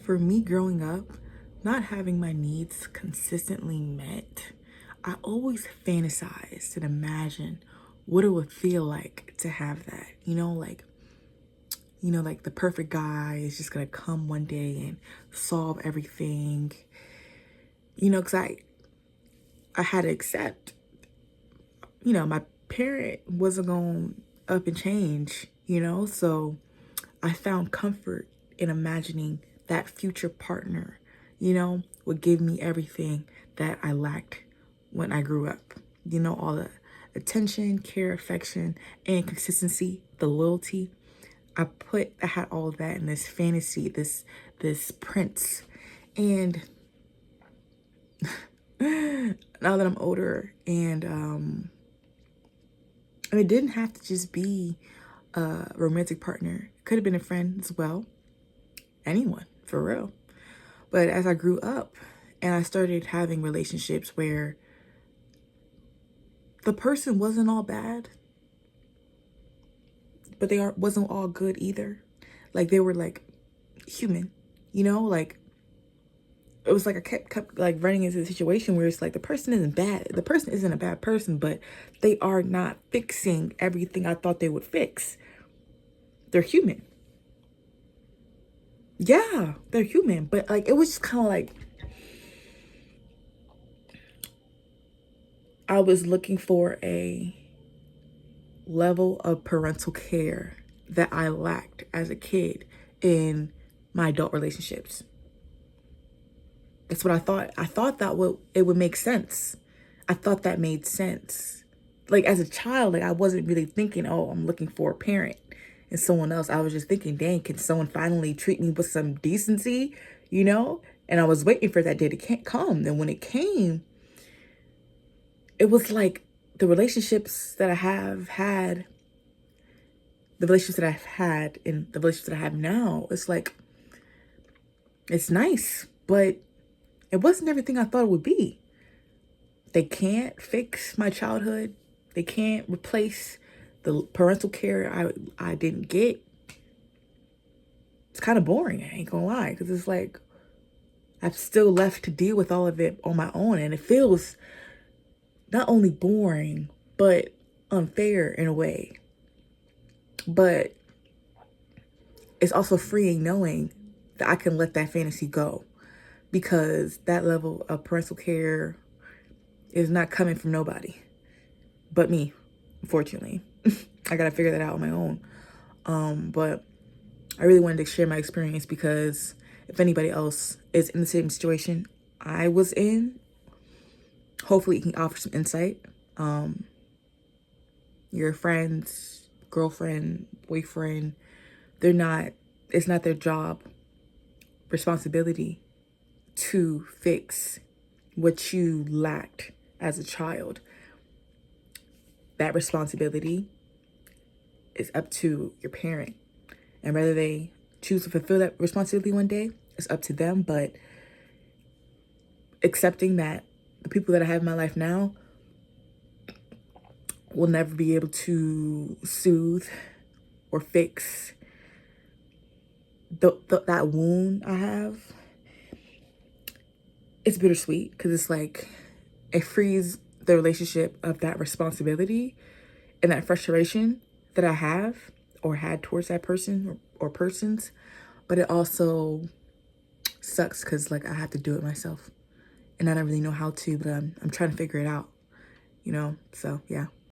for me growing up, not having my needs consistently met, I always fantasized and imagined what it would feel like to have that. Like the perfect guy is just gonna come one day and solve everything. Because I had to accept, my parent wasn't going up and change, so I found comfort in imagining that future partner, would give me everything that I lacked when I grew up. All the attention, care, affection, and consistency, the loyalty. I had all of that in this fantasy, this prince. And now that I'm older and it didn't have to just be a romantic partner. It could have been a friend as well. Anyone, for real. But as I grew up and I started having relationships where the person wasn't all bad, but wasn't all good either. Like they were like human, like it was like I kept like running into the situation where it's like the person isn't bad. The person isn't a bad person, but they are not fixing everything I thought they would fix. They're human. Yeah, they're human. But like it was just kind of like I was looking for a level of parental care that I lacked as a kid in my adult relationships. That's what I thought. I thought it would make sense. I thought that made sense. Like as a child, like I wasn't really thinking, oh, I'm looking for a parent and someone else. I was just thinking, dang, can someone finally treat me with some decency, And I was waiting for that day to come. And when it came, it was like the relationships that I've had and the relationships that I have now, it's like, it's nice, but it wasn't everything I thought it would be. They can't fix my childhood. They can't replace the parental care I didn't get. It's kind of boring, I ain't gonna lie, because it's like I've still left to deal with all of it on my own, and it feels not only boring, but unfair in a way. But it's also freeing knowing that I can let that fantasy go, because that level of parental care is not coming from nobody but me, unfortunately. I gotta figure that out on my own. But I really wanted to share my experience because if anybody else is in the same situation I was in, hopefully it can offer some insight. Your friends, girlfriend, boyfriend, it's not their job, responsibility to fix what you lacked as a child. That responsibility is up to your parent. And whether they choose to fulfill that responsibility one day, it's up to them. But accepting that the people that I have in my life now will never be able to soothe or fix that wound I have, it's bittersweet because it's like it frees the relationship of that responsibility and that frustration that I have or had towards that person or persons. But it also sucks because like I have to do it myself and I don't really know how to, but I'm trying to figure it out, So yeah.